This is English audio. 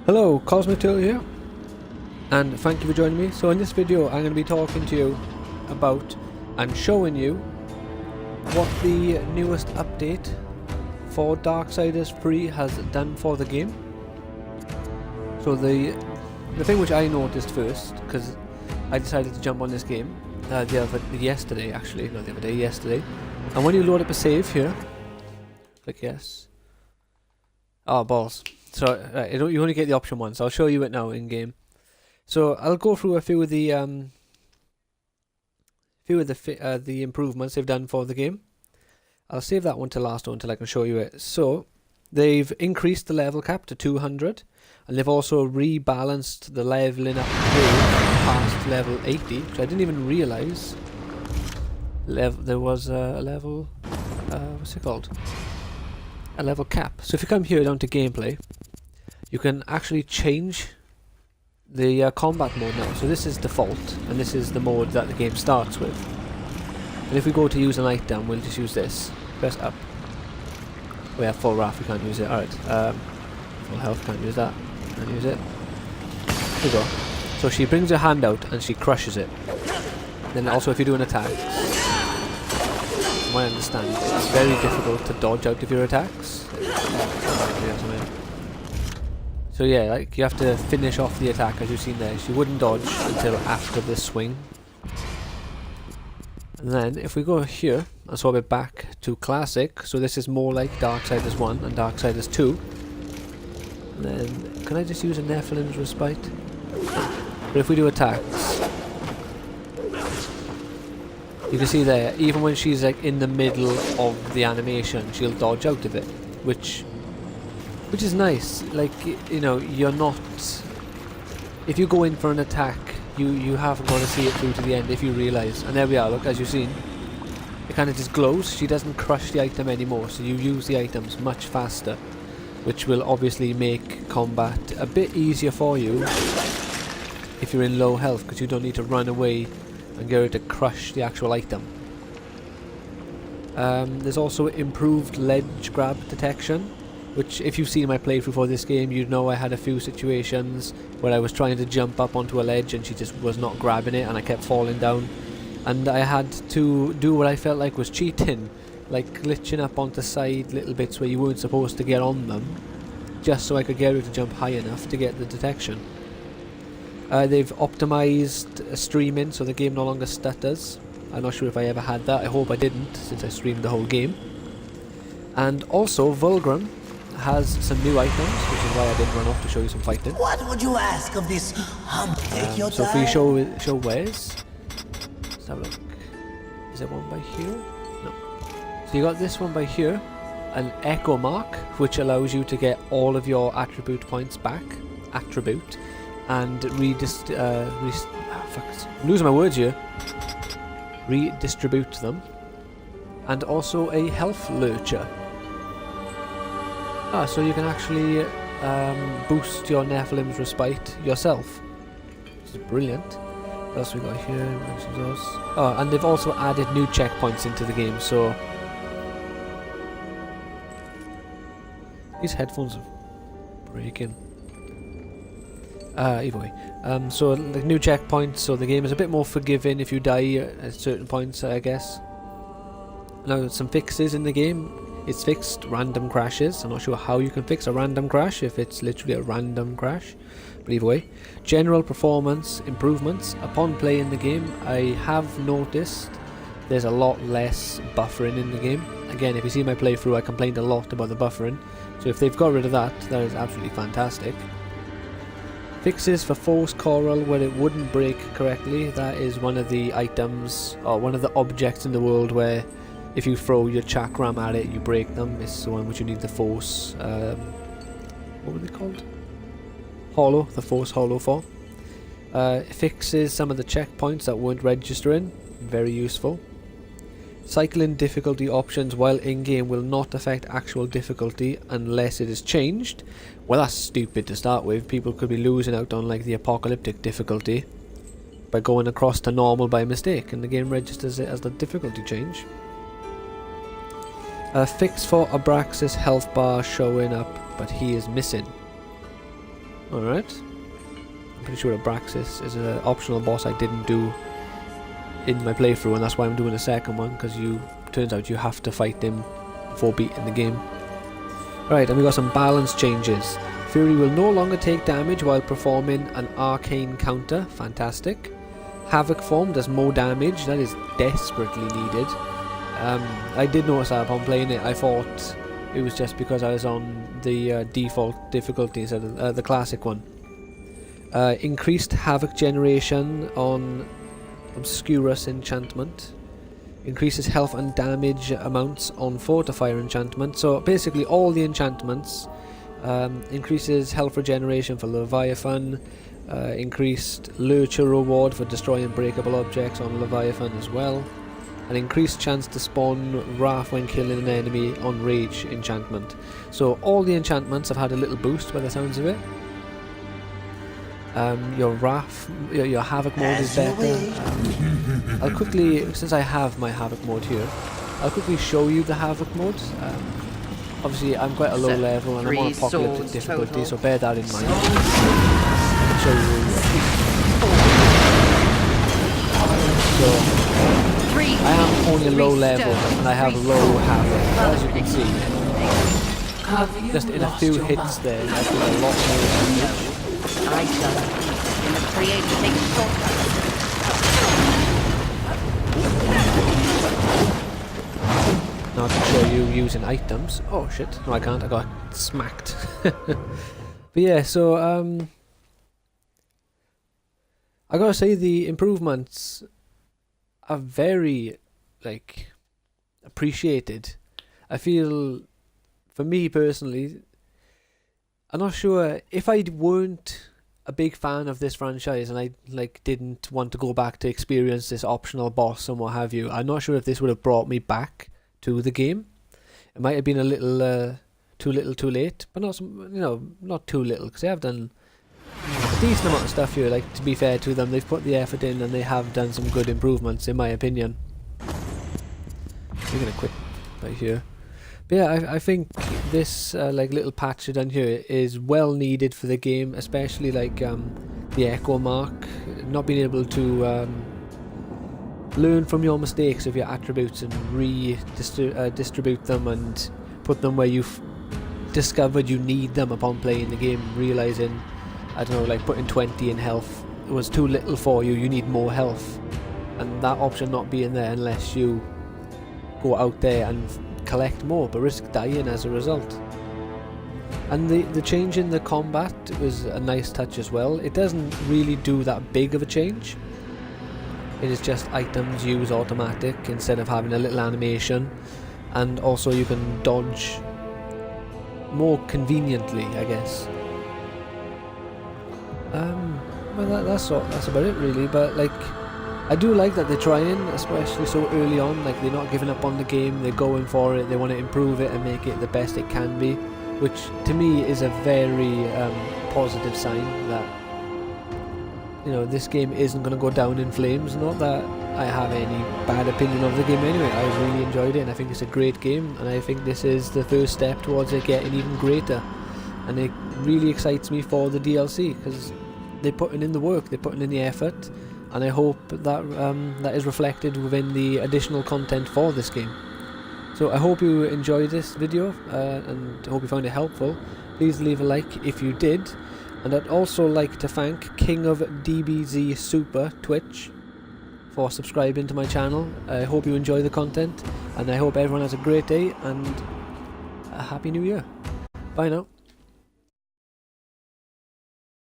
Hello, Cosmic Turtle here, and thank you for joining me. So in this video I'm going to be talking to you about and showing you what the newest update for Darksiders 3 has done for the game. So the thing which I noticed first, because I decided to jump on this game yesterday, and when you load up a save here, click yes. Oh, balls. So you only get the option once. I'll show you it now in game. So I'll go through a few of the improvements they've done for the game. I'll save that one to last until I can show you it. So they've increased the level cap to 200, and they've also rebalanced the leveling up past level 80, which I didn't even realise. There was a level. What's it called? A level cap. So if you come here down to gameplay, you can actually change the combat mode now. So this is default, and this is the mode that the game starts with. And if we go to use an item, we'll just use this. Press up. We have full wrath, we can't use it. Alright, full health, can't use that. Can't use it. There we go. So she brings her hand out and she crushes it. Then also if you do an attack, from what I understand, it's very difficult to dodge out of your attacks. So yeah, like you have to finish off the attack, as you've seen there. She wouldn't dodge until after the swing. And then if we go here and swap it back to classic, so this is more like Darksiders 1 and Darksiders 2. And then can I just use a Nephilim's Respite? But if we do attacks, you can see there, even when she's like in the middle of the animation, she'll dodge out of it, which is nice. Like, you know, you're not, if you go in for an attack, you haven't got to see it through to the end if you realise. And there we are, look, as you've seen, it kind of just glows. She doesn't crush the item anymore, so you use the items much faster, which will obviously make combat a bit easier for you if you're in low health, because you don't need to run away and get her to crush the actual item. There's also improved ledge grab detection, which if you've seen my playthrough for this game, you'd know I had a few situations where I was trying to jump up onto a ledge and she just was not grabbing it and I kept falling down. And I had to do what I felt like was cheating, like glitching up onto side little bits where you weren't supposed to get on them, just so I could get her to jump high enough to get the detection. They've optimised streaming so the game no longer stutters. I'm not sure if I ever had that. I hope I didn't, since I streamed the whole game. And also Vulgrim has some new items, which is why I didn't run off to show you some fighting. What would you ask of this? Take your so time. if we show wares, let's have a look. Is there one by here? No. So you got this one by here, an echo mark, which allows you to get all of your attribute points back. Attribute. And I'm losing my words here. Redistribute them. And also a health lurcher. So you can actually boost your Nephilim's Respite yourself, which is brilliant. What else we got here? Oh, and they've also added new checkpoints into the game, so these headphones are breaking. Either way. So the new checkpoints, so the game is a bit more forgiving if you die at certain points, I guess. Now, some fixes in the game. It's fixed random crashes. I'm not sure how you can fix a random crash if it's literally a random crash, but either way. General performance improvements. Upon playing the game, I have noticed there's a lot less buffering in the game. Again, if you see my playthrough, I complained a lot about the buffering, so if they've got rid of that, that is absolutely fantastic. Fixes for Force Coral where it wouldn't break correctly. That is one of the items, or one of the objects in the world where if you throw your chakram at it, you break them. It's the one which you need the Force, what were they called? Hollow, the Force Hollow for. Fixes some of the checkpoints that weren't registering, very useful. Cycling difficulty options while in-game will not affect actual difficulty unless it is changed. Well, that's stupid to start with. People could be losing out on like the apocalyptic difficulty by going across to normal by mistake, and the game registers it as the difficulty change. A fix for Abraxas Health Bar showing up, but he is missing. Alright. I'm pretty sure Abraxas is an optional boss I didn't do in my playthrough, and that's why I'm doing a second one, because turns out you have to fight him before beating the game. Right, and we got some balance changes. Fury will no longer take damage while performing an arcane counter. Fantastic. Havoc form does more damage. That is desperately needed. I did notice that upon playing it. I thought it was just because I was on the default difficulty instead of the classic one. Increased Havoc generation on Obscurus enchantment. Increases health and damage amounts on Fortifier enchantment. So basically all the enchantments. Increases health regeneration for Leviathan. Increased Lurcher reward for destroying breakable objects on Leviathan as well. An increased chance to spawn Wrath when killing an enemy on Rage enchantment. So all the enchantments have had a little boost by the sounds of it. Your Wrath, your Havoc mode is better. I'll quickly, since I have my Havoc mode here, I'll quickly show you the Havoc mode. Obviously I'm quite a low level and I'm on apocalyptic difficulty, so bear that in mind. I'll show you. So, I am only a low level and I have low Havoc, as you can see. Just in a few hits there, I feel a lot more damage. I shall in the creative shortcut. Now I can show you using items. Oh shit, no I can't, I got smacked. But yeah, so I gotta say the improvements are very, like, appreciated. I feel, for me personally, I'm not sure if I weren't a big fan of this franchise and I didn't want to go back to experience this optional boss and what have you, I'm not sure if this would have brought me back to the game. It might have been a little too little too late, but not not too little, because they have done a decent amount of stuff here. Like, to be fair to them, they've put the effort in and they have done some good improvements in my opinion. We're gonna quit right here. But yeah, I think this little patch done here is well needed for the game, especially like the echo mark, not being able to learn from your mistakes of your attributes and redistribute them and put them where you've discovered you need them upon playing the game, realizing, I don't know, like putting 20 in health was too little for you, you need more health, and that option not being there unless you go out there and collect more but risk dying as a result. And the change in the combat was a nice touch as well. It doesn't really do that big of a change. It is just items use automatic instead of having a little animation, and also you can dodge more conveniently, I guess. Well, that's about it really. But like, I do like that they're trying, especially so early on. Like, they're not giving up on the game, they're going for it, they want to improve it and make it the best it can be, which to me is a very positive sign that, you know, this game isn't going to go down in flames. Not that I have any bad opinion of the game anyway, I really enjoyed it and I think it's a great game, and I think this is the first step towards it getting even greater, and it really excites me for the DLC because they're putting in the work, they're putting in the effort, and I hope that that is reflected within the additional content for this game. So I hope you enjoyed this video and hope you found it helpful. Please leave a like if you did, and I'd also like to thank King of DBZ Super Twitch for subscribing to my channel. I hope you enjoy the content, and I hope everyone has a great day and a happy new year. Bye now.